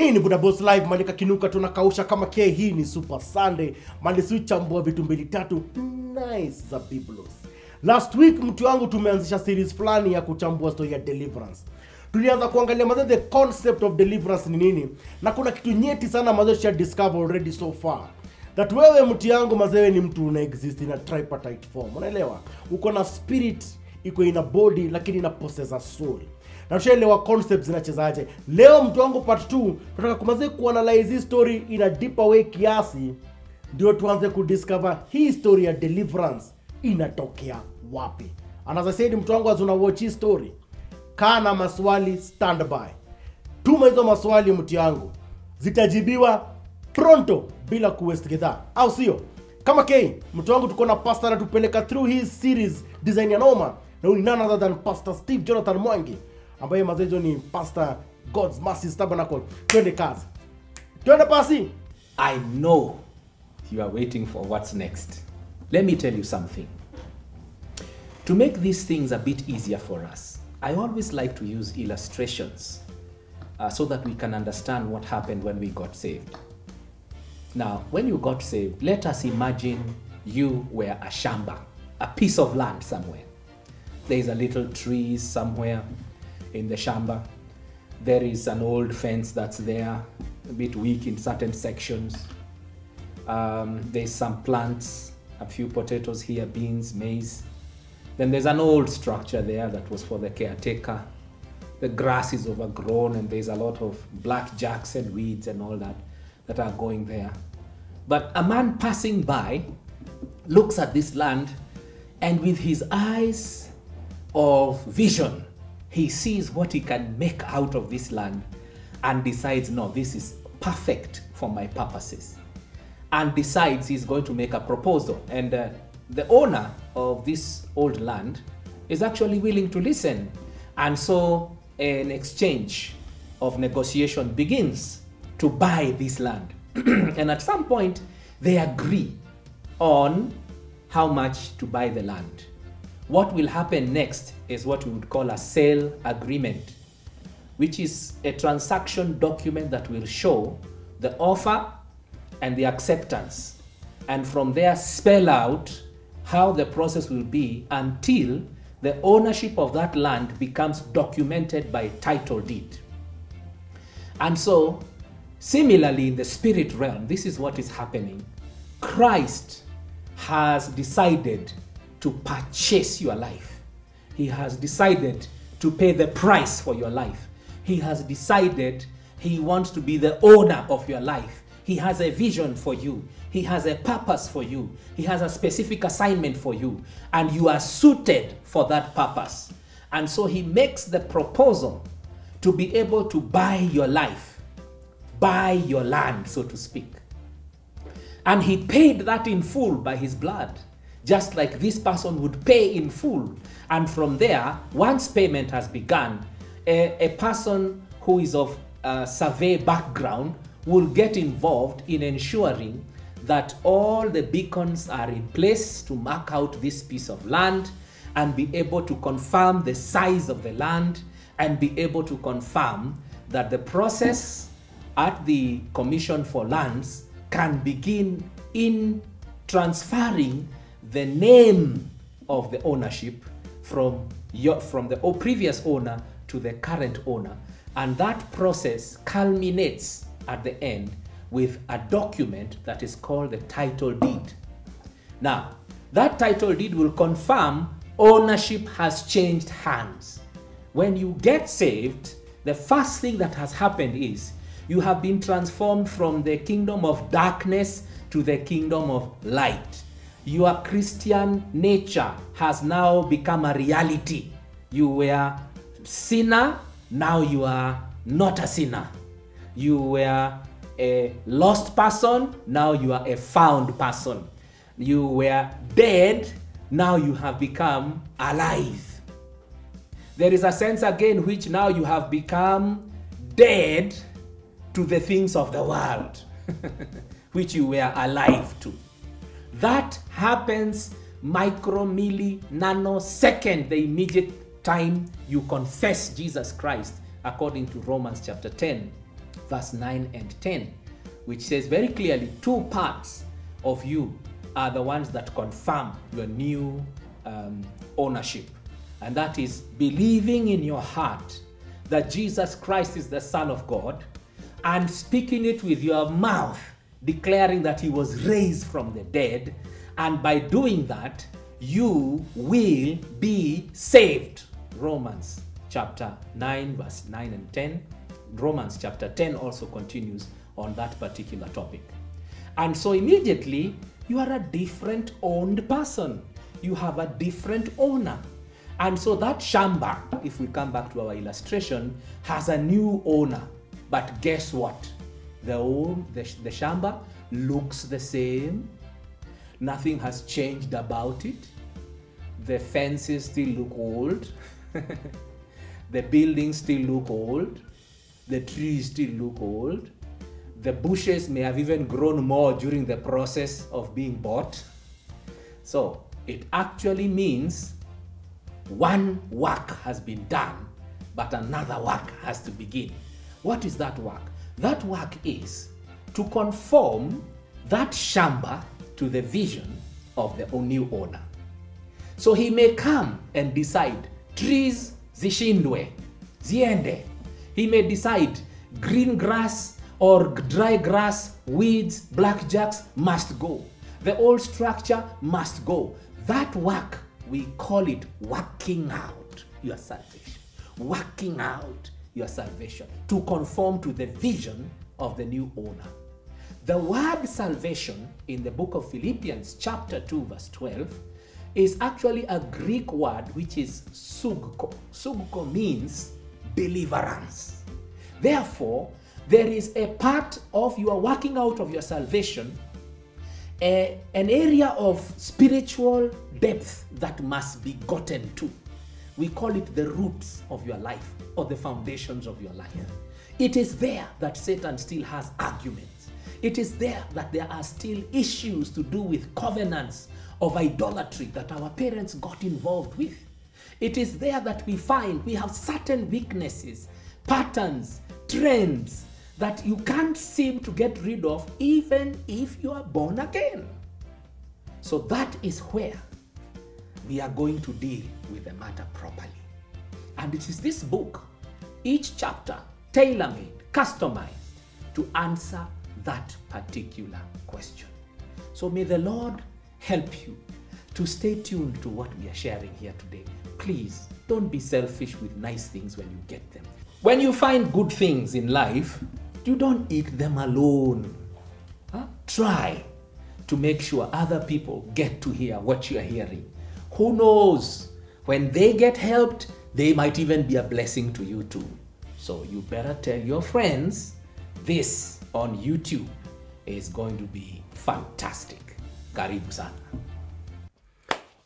Hii ni BudaBoss live, malika kinuka tunakausha kama K. Hii ni Super Sunday, malisi chambua vitu mbili tatu nice za Biblos. Last week mtu wangu tumeanzisha series fulani ya kuchambua story ya Deliverance. Tulianza kuangalia mazee the concept of deliverance ni nini, na kuna kitu nyeti sana mazee cha discover already so far. That wewe mtu yangu mazee ni mtu una exist in a tripartite form. Unaelewa? Uko na spirit, iko ina body, lakini ina possess a soul. Na tushaelewa concepts zinachezaje. Leo mtu wangu part 2 tunataka kumaze kuanalyze hii story in a deeper way kiasi, ndio tuanze kudiscover hii story ya deliverance inatokea wapi. Anaza said mtu wangu azuna watch hii story, kana maswali stand by. Tuma hizo maswali mtu yangu, zitajibiwa pronto bila kuwaste gedha, au sio? Kama K, mtu wangu tuko na pastor atupeleka through his series design ya noma, na ni none other than Pastor Steve Jonathan Mwangi, ambaye mazejo ni Pastor God's Mercy Tabernacle. Twende kazi. Twende pasi. I know you are waiting for what's next. Let me tell you something. To make these things a bit easier for us, I always like to use illustrations so that we can understand what happened when we got saved. Now, when you got saved, let us imagine you were a shamba, a piece of land somewhere. There is a little tree somewhere in the shamba. There is an old fence that's there, a bit weak in certain sections. There's some plants, a few potatoes here, beans, maize. Then there's an old structure there that was for the caretaker. The grass is overgrown and there's a lot of blackjacks and weeds and all that are going there. But a man passing by looks at this land, and with his eyes of vision, he sees what he can make out of this land and decides, no, this is perfect for my purposes. And decides he's going to make a proposal. And the owner of this old land is actually willing to listen. And so an exchange of negotiation begins to buy this land. And at some point, they agree on how much to buy the land. What will happen next is what we would call a sale agreement, which is a transaction document that will show the offer and the acceptance, and from there spell out how the process will be until the ownership of that land becomes documented by title deed. And so, similarly in the spirit realm, this is what is happening. Christ has decided to purchase your life. He has decided to pay the price for your life. He has decided he wants to be the owner of your life. He has a vision for you. He has a purpose for you. He has a specific assignment for you. And you are suited for that purpose. And so he makes the proposal to be able to buy your life, buy your land, so to speak. And he paid that in full by his blood, just like this person would pay in full. And from there, once payment has begun, a person who is of survey background will get involved in ensuring that all the beacons are in place to mark out this piece of land and be able to confirm the size of the land and be able to confirm that the process at the Commission for Lands can begin in transferring the name of the ownership from the previous owner to the current owner. And that process culminates at the end with a document that is called the title deed. Now, that title deed will confirm ownership has changed hands. When you get saved, the first thing that has happened is you have been transformed from the kingdom of darkness to the kingdom of light. Your Christian nature has now become a reality. You were sinner, now you are not a sinner. You were a lost person, now you are a found person. You were dead, now you have become alive. There is a sense again which now you have become dead to the things of the world, which you were alive to. That happens micro, milli, nanosecond, the immediate time you confess Jesus Christ, according to Romans chapter 10, verse 9 and 10, which says very clearly, two parts of you are the ones that confirm your new ownership. And that is believing in your heart that Jesus Christ is the Son of God, and speaking it with your mouth, declaring that he was raised from the dead. And by doing that, you will be saved. Romans chapter 9, verse 9 and 10. Romans chapter 10 also continues on that particular topic. And so immediately, you are a different owned person. You have a different owner. And so that shamba, if we come back to our illustration, has a new owner. But guess what? The shamba looks the same. Nothing has changed about it. The fences still look old. The buildings still look old. The trees still look old. The bushes may have even grown more during the process of being bought. So it actually means one work has been done, but another work has to begin. What is that work? That work is to conform that shamba to the vision of the new owner. So he may come and decide, trees zishindwe, ziende. He may decide green grass or dry grass, weeds, blackjacks must go. The old structure must go. That work, we call it working out your salvation. Working out your salvation to conform to the vision of the new owner. The word salvation in the book of Philippians chapter 2 verse 12 is actually a Greek word which is sugko. Sugko means deliverance. Therefore, there is a part of your working out of your salvation, an area of spiritual depth that must be gotten to. We call it the roots of your life or the foundations of your life. It is there that Satan still has arguments. It is there that there are still issues to do with covenants of idolatry that our parents got involved with. It is there that we find we have certain weaknesses, patterns, trends that you can't seem to get rid of even if you are born again. So that is where we are going to deal with the matter properly. And it is this book, each chapter tailor-made, customized to answer that particular question. So may the Lord help you to stay tuned to what we are sharing here today. Please don't be selfish with nice things when you get them. When you find good things in life, you don't eat them alone. Try to make sure other people get to hear what you are hearing. Who knows? When they get helped, they might even be a blessing to you too. So you better tell your friends this on YouTube is going to be fantastic. Karibu sana.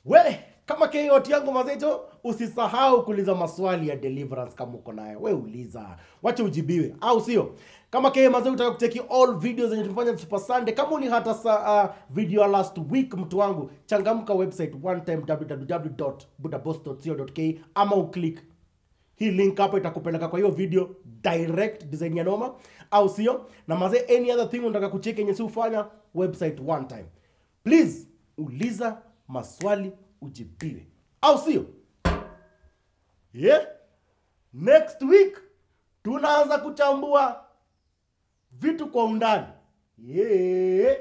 We, kama KOT yangu mazeto, usisahau kuuliza maswali ya Deliverance kama uko nayo. We uliza, wacha ujibiwe, au sio? Kama KOT mazeto utaka kuteki all videos zenye tumefanya Super Sunday, kama uni hata video last week mtu wangu, changamka website one time www.budaboss.co.ke ama uklik hii link hapo itakupeleka kwa hiyo video direct, design ya noma, au sio? Na maze any other thing unataka kucheki yenye si ufanya website one time. Please uliza maswali ujibiwe, au sio? Yeah. Next week tunaanza kuchambua vitu kwa undani. Yeah.